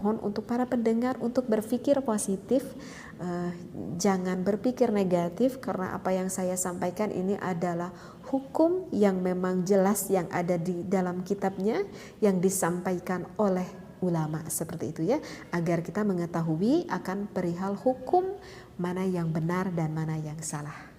mohon untuk para pendengar untuk berpikir positif, jangan berpikir negatif, karena apa yang saya sampaikan ini adalah hukum yang memang jelas yang ada di dalam kitabnya yang disampaikan oleh ulama seperti itu ya, agar kita mengetahui akan perihal hukum mana yang benar dan mana yang salah.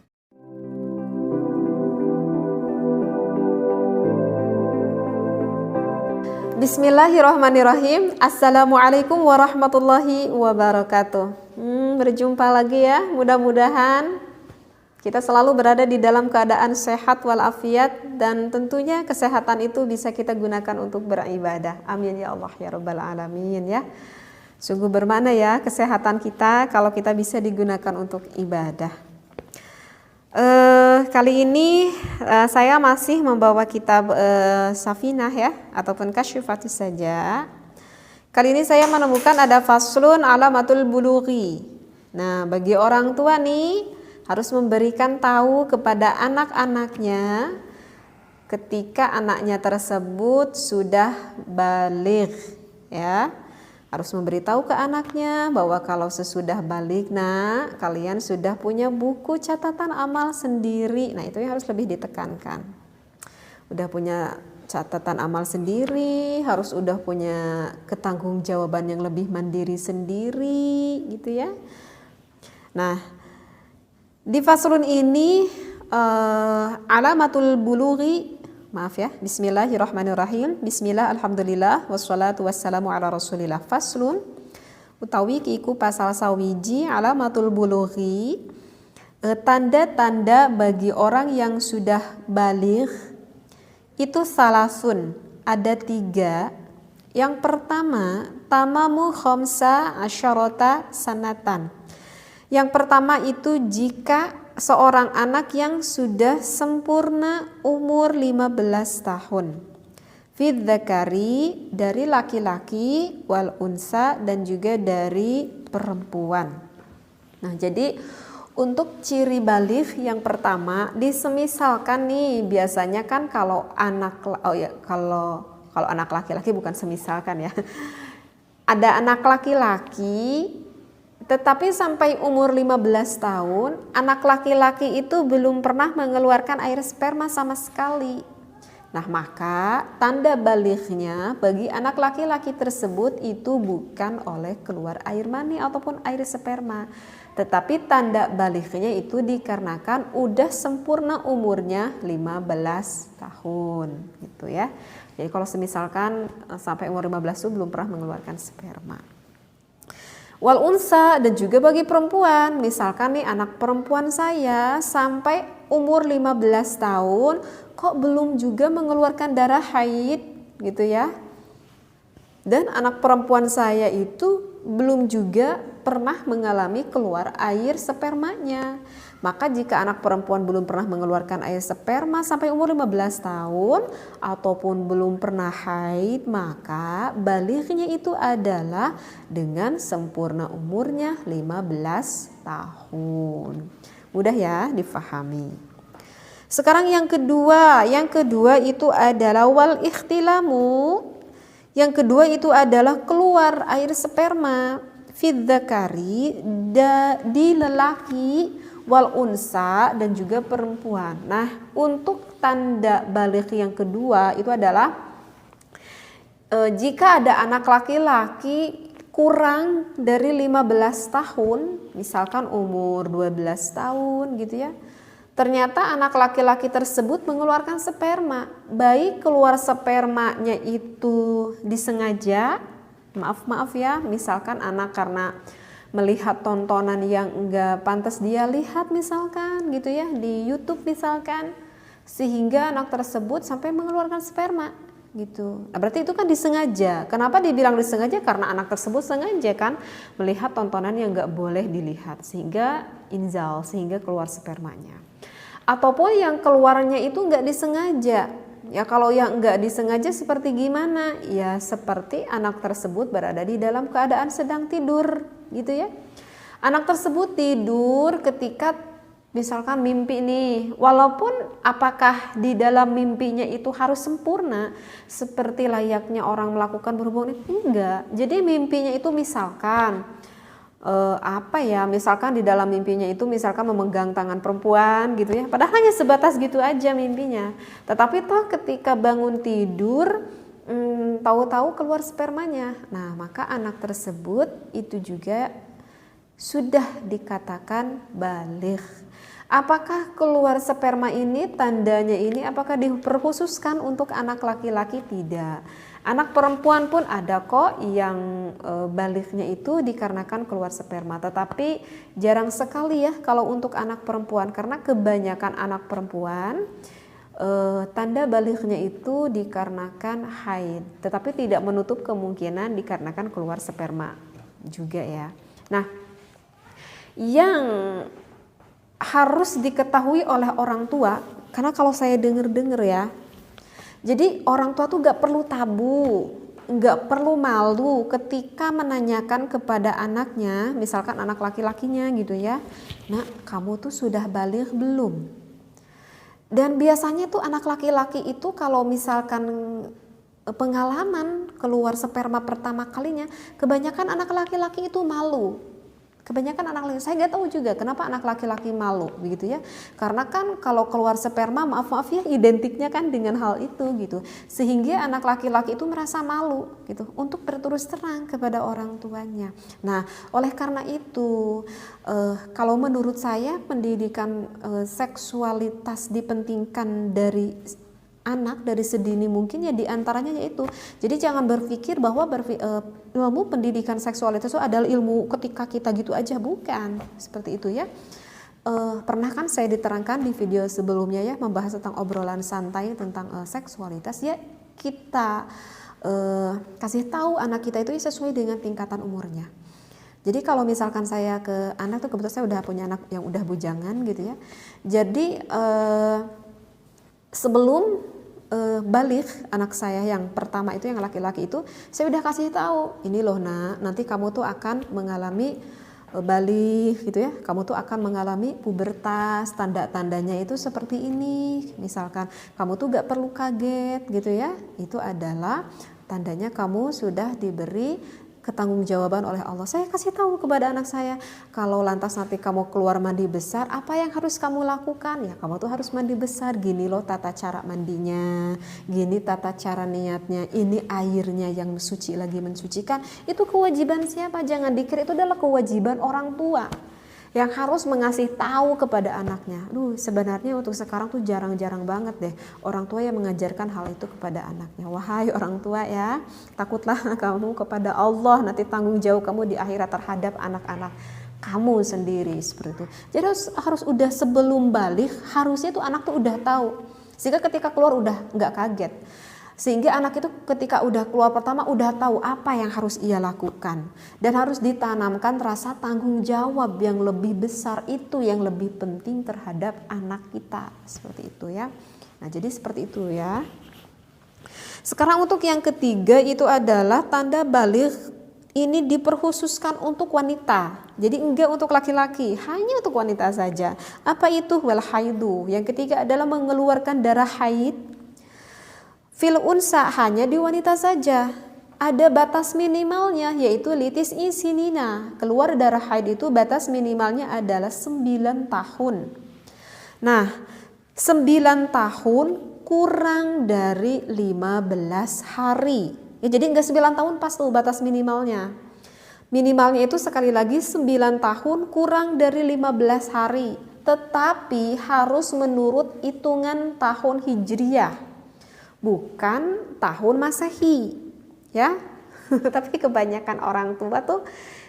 Bismillahirrahmanirrahim. Assalamualaikum warahmatullahi wabarakatuh. Berjumpa lagi ya. Mudah-mudahan kita selalu berada di dalam keadaan sehat walafiat, dan tentunya kesehatan itu bisa kita gunakan untuk beribadah. Amin ya Allah ya Rabbal Alamin ya. Sungguh bermakna ya kesehatan kita kalau kita bisa digunakan untuk ibadah. Kali ini saya masih membawa kitab Safinah ya, ataupun Kasyfatus saja. Kali ini saya menemukan ada faslun alamatul bulughi. Nah, bagi orang tua nih harus memberikan tahu kepada anak-anaknya ketika anaknya tersebut sudah baligh ya. Harus memberitahu ke anaknya bahwa kalau sesudah balik, nah kalian sudah punya buku catatan amal sendiri. Nah itu yang harus lebih ditekankan. Udah punya catatan amal sendiri, harus udah punya ketanggung-jawaban yang lebih mandiri sendiri gitu ya. Nah di faslun ini alamatul bulughi, maaf ya, bismillahirrahmanirrahim, bismillah, alhamdulillah, wassalatu wassalamu ala rasulillah. Faslun utawi kiku pasal sawiji alamatul bulughi, tanda-tanda bagi orang yang sudah baligh itu salasun, ada 3. Yang pertama, tamamu khamsa asyarata sanatan. Yang pertama itu jika seorang anak yang sudah sempurna umur 15 tahun. Fid dzakari, dari laki-laki, wal unsa, dan juga dari perempuan. Nah, jadi untuk ciri baligh yang pertama, disemisalkan nih biasanya kan kalau anak kalau anak laki-laki, bukan semisalkan ya. Ada anak laki-laki tetapi sampai umur 15 tahun, anak laki-laki itu belum pernah mengeluarkan air sperma sama sekali. Nah, maka tanda balighnya bagi anak laki-laki tersebut itu bukan oleh keluar air mani ataupun air sperma, tetapi tanda balighnya itu dikarenakan udah sempurna umurnya 15 tahun gitu ya. Jadi kalau semisalkan sampai umur 15 itu belum pernah mengeluarkan sperma. Wal unsa, dan juga bagi perempuan, misalkan nih anak perempuan saya sampai umur 15 tahun kok belum juga mengeluarkan darah haid gitu ya. Dan anak perempuan saya itu belum juga pernah mengalami keluar air spermanya. Maka jika anak perempuan belum pernah mengeluarkan air sperma sampai umur 15 tahun ataupun belum pernah haid, maka balighnya itu adalah dengan sempurna umurnya 15 tahun. Mudah ya difahami. Sekarang yang kedua itu adalah wal ikhtilamu. Yang kedua itu adalah keluar air sperma fid dzakari, di lelaki, wal unsa, dan juga perempuan. Nah, untuk tanda baligh yang kedua itu adalah jika ada anak laki-laki kurang dari 15 tahun, misalkan umur 12 tahun gitu ya. Ternyata anak laki-laki tersebut mengeluarkan sperma, baik keluar spermanya itu disengaja, maaf ya, misalkan anak karena melihat tontonan yang enggak pantas dia lihat misalkan gitu ya di YouTube misalkan, sehingga anak tersebut sampai mengeluarkan sperma gitu. Nah, berarti itu kan disengaja. Kenapa dibilang disengaja? Karena anak tersebut sengaja kan melihat tontonan yang enggak boleh dilihat sehingga inzal, sehingga keluar spermanya. Ataupun yang keluarnya itu enggak disengaja. Ya kalau yang enggak disengaja seperti gimana? Ya seperti anak tersebut berada di dalam keadaan sedang tidur gitu ya. Anak tersebut tidur ketika Misalkan mimpi nih, walaupun apakah di dalam mimpinya itu harus sempurna seperti layaknya orang melakukan berhubungan, enggak. Jadi mimpinya itu misalkan misalkan di dalam mimpinya itu misalkan memegang tangan perempuan gitu ya, padahal hanya sebatas gitu aja mimpinya. Tetapi toh ketika bangun tidur tahu-tahu keluar spermanya. Nah, maka anak tersebut itu juga sudah dikatakan baligh. Apakah keluar sperma ini tandanya ini apakah diperkhususkan untuk anak laki-laki? Tidak. Anak perempuan pun ada kok yang balighnya itu dikarenakan keluar sperma. Tetapi jarang sekali ya kalau untuk anak perempuan, karena kebanyakan anak perempuan tanda balighnya itu dikarenakan haid. Tetapi tidak menutup kemungkinan dikarenakan keluar sperma juga ya. Nah, yang harus diketahui oleh orang tua, karena kalau saya dengar ya, jadi orang tua tuh gak perlu tabu, gak perlu malu ketika menanyakan kepada anaknya, misalkan anak laki-lakinya gitu ya, "Nak, kamu tuh sudah baligh belum?" Dan biasanya tuh anak laki-laki itu kalau misalkan pengalaman keluar sperma pertama kalinya, kebanyakan anak laki-laki itu malu. Kebanyakan anak laki, saya nggak tahu juga kenapa anak laki-laki malu begitu ya, karena kan kalau keluar sperma maaf ya identiknya kan dengan hal itu gitu, sehingga anak laki-laki itu merasa malu gitu untuk berterus terang kepada orang tuanya. Nah, oleh karena itu kalau menurut saya pendidikan seksualitas dipentingkan dari anak dari sedini mungkin ya, diantaranya yaitu, jadi jangan berpikir bahwa ilmu pendidikan seksualitas itu adalah ilmu ketika kita gitu aja, bukan seperti itu ya. Pernah kan saya diterangkan di video sebelumnya ya, membahas tentang obrolan santai tentang seksualitas ya, kita kasih tahu anak kita itu sesuai dengan tingkatan umurnya. Jadi kalau misalkan saya ke anak tuh, kebetulan saya udah punya anak yang udah bujangan gitu ya, jadi sebelum baligh anak saya yang pertama itu yang laki-laki itu, saya udah kasih tahu, ini loh nak, nanti kamu tuh akan mengalami baligh gitu ya, kamu tuh akan mengalami pubertas, tanda-tandanya itu seperti ini, misalkan kamu tuh gak perlu kaget gitu ya, itu adalah tandanya kamu sudah diberi ketanggung-jawaban oleh Allah. Saya kasih tahu kepada anak saya, kalau lantas nanti kamu keluar mandi besar, apa yang harus kamu lakukan? Ya kamu tuh harus mandi besar, gini loh tata cara mandinya, gini tata cara niatnya, ini airnya yang suci lagi mensucikan. Itu kewajiban siapa? Jangan dikira itu adalah kewajiban orang tua yang harus mengasih tahu kepada anaknya. Sebenarnya untuk sekarang tuh jarang-jarang banget deh orang tua yang mengajarkan hal itu kepada anaknya. Wahai orang tua ya, takutlah kamu kepada Allah, nanti tanggung jawab kamu di akhirat terhadap anak-anak kamu sendiri, seperti itu. Jadi harus udah sebelum balik, harusnya tuh anak tuh udah tahu, sehingga ketika keluar udah nggak kaget. Sehingga anak itu ketika udah keluar pertama udah tahu apa yang harus ia lakukan, dan harus ditanamkan rasa tanggung jawab yang lebih besar, itu yang lebih penting terhadap anak kita, seperti itu ya. Nah, jadi seperti itu ya. Sekarang untuk yang ketiga itu adalah tanda baligh ini diperkhususkan untuk wanita. Jadi enggak untuk laki-laki, hanya untuk wanita saja. Apa itu? Wal haidu. Yang ketiga adalah mengeluarkan darah haid. Fil unsa, hanya di wanita saja. Ada batas minimalnya, yaitu litis isinina. Keluar darah haid itu batas minimalnya adalah 9 tahun. Nah, 9 tahun kurang dari 15 hari. Ya, jadi enggak 9 tahun pas tuh batas minimalnya. Minimalnya itu sekali lagi 9 tahun kurang dari 15 hari. Tetapi harus menurut hitungan tahun Hijriyah, bukan tahun Masehi ya. Tapi kebanyakan orang tua tuh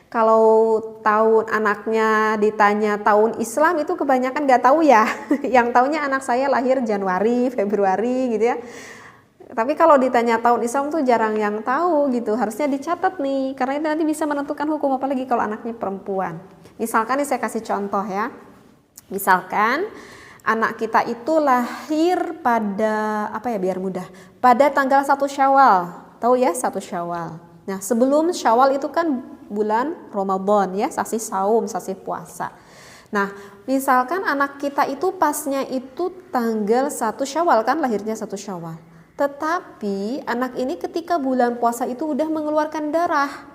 kalau tahun anaknya ditanya tahun Islam itu kebanyakan gak tahu ya. Yang taunya anak saya lahir Januari, Februari gitu ya. Tapi kalau ditanya tahun Islam tuh jarang yang tahu gitu. Harusnya dicatat nih, karena itu nanti bisa menentukan hukum, apalagi kalau anaknya perempuan. Misalkan nih saya kasih contoh ya. Misalkan anak kita itu lahir pada biar mudah, pada tanggal 1 Syawal. Tahu ya 1 Syawal. Nah, sebelum Syawal itu kan bulan Ramadan ya, sasi saum, sasi puasa. Nah, misalkan anak kita itu pasnya itu tanggal 1 Syawal kan, lahirnya 1 Syawal. Tetapi anak ini ketika bulan puasa itu udah mengeluarkan darah.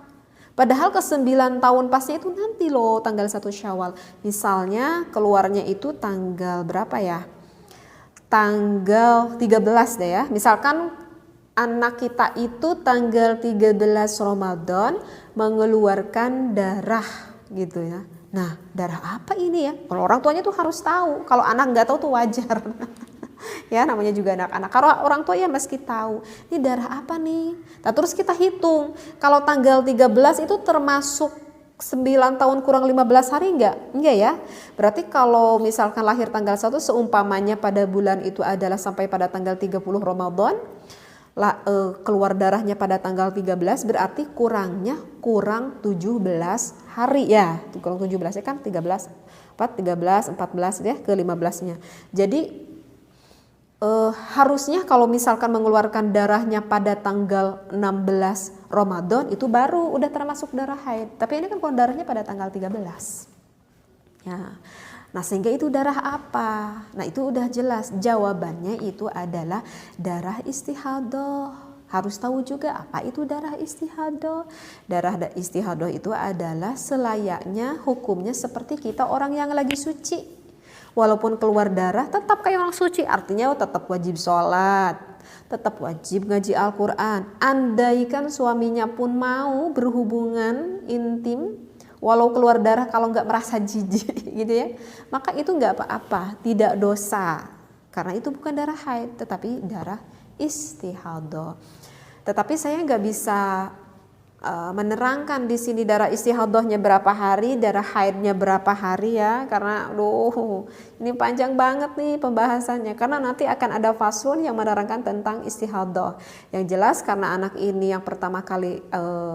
Padahal ke 9 tahun pasnya itu nanti loh tanggal 1 Syawal. Misalnya keluarnya itu tanggal berapa ya? Tanggal 13 deh ya. Misalkan anak kita itu tanggal 13 Ramadan mengeluarkan darah gitu ya. Nah, darah apa ini ya? Kalau orang tuanya tuh harus tahu. Kalau anak nggak tahu tuh wajar. Ya, namanya juga anak-anak. Kalau orang tua ya meski tahu. Ini darah apa nih? Nah, terus kita hitung. Kalau tanggal 13 itu termasuk 9 tahun kurang 15 hari enggak? Enggak ya. Berarti kalau misalkan lahir tanggal 1 seumpamanya pada bulan itu adalah sampai pada tanggal 30 Ramadan. Keluar darahnya pada tanggal 13 berarti kurang 17 hari ya, kurang 17 ya kan 13 14 ya ke 15-nya. Jadi harusnya kalau misalkan mengeluarkan darahnya pada tanggal 16 Ramadan itu baru udah termasuk darah haid. Tapi ini kan kalau darahnya pada tanggal 13. Ya. Nah, sehingga itu darah apa? Nah, itu udah jelas. Jawabannya itu adalah darah istihadah. Harus tahu juga apa itu darah istihadah. Darah istihadah itu adalah selayaknya hukumnya seperti kita orang yang lagi suci. Walaupun keluar darah tetap kayak orang suci. Artinya tetap wajib sholat, tetap wajib ngaji Al-Quran. Andaikan suaminya pun mau berhubungan intim, walau keluar darah kalau nggak merasa jijik gitu ya, maka itu nggak apa-apa, tidak dosa, karena itu bukan darah haid tetapi darah istihadah. Tetapi saya nggak bisa menerangkan di sini darah istihadahnya berapa hari, darah haidnya berapa hari ya, karena ini panjang banget nih pembahasannya, karena nanti akan ada faslun yang menerangkan tentang istihadah. Yang jelas karena anak ini yang pertama kali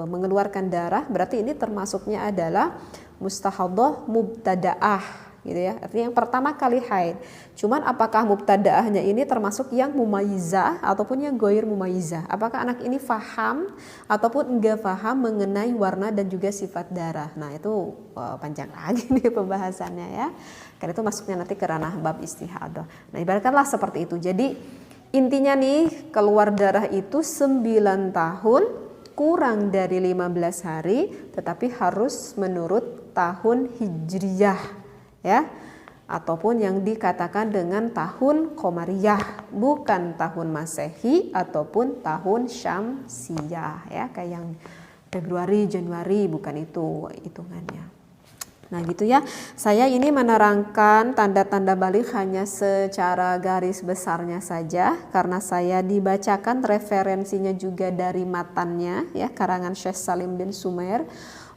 mengeluarkan darah, berarti ini termasuknya adalah mustahadah mubtadaah gitu ya, artinya yang pertama kali haid. Cuman apakah mubtadaahnya ini termasuk yang mumayyizah ataupun yang goir mumayyizah? Apakah anak ini faham ataupun enggak faham mengenai warna dan juga sifat darah? Nah, itu panjang lagi nih pembahasannya ya. Karena itu masuknya nanti ke ranah bab istihadah. Nah, ibaratkanlah seperti itu. Jadi intinya nih, keluar darah itu 9 tahun kurang dari 15 hari, tetapi harus menurut tahun hijriyah ya, ataupun yang dikatakan dengan tahun Qamariyah, bukan tahun Masehi ataupun tahun Syamsiyah ya, kayak yang Februari, Januari, bukan itu hitungannya. Nah gitu ya, saya ini menerangkan tanda-tanda balik hanya secara garis besarnya saja, karena saya dibacakan referensinya juga dari matannya ya, karangan Syekh Salim bin Sumer,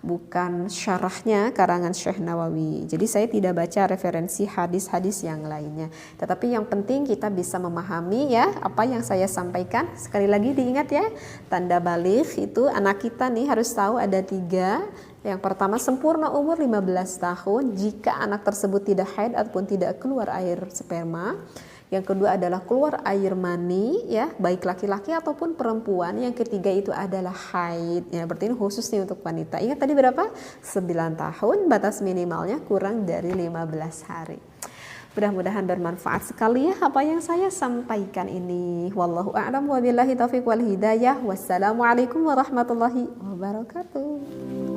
bukan syarahnya karangan Syekh Nawawi. Jadi saya tidak baca referensi hadis-hadis yang lainnya. Tetapi yang penting kita bisa memahami ya apa yang saya sampaikan. Sekali lagi diingat ya, tanda balik itu anak kita nih harus tahu ada 3. Yang pertama, sempurna umur 15 tahun jika anak tersebut tidak haid ataupun tidak keluar air sperma. Yang kedua adalah keluar air mani ya, baik laki-laki ataupun perempuan. Yang ketiga itu adalah haid ya, berarti ini khusus nih untuk wanita. Ingat tadi berapa? 9 tahun, batas minimalnya kurang dari 15 hari. Mudah-mudahan bermanfaat sekali ya apa yang saya sampaikan ini. Wallahu a'lam wa billahi taufiq wal hidayah. Wassalamualaikum warahmatullahi wabarakatuh.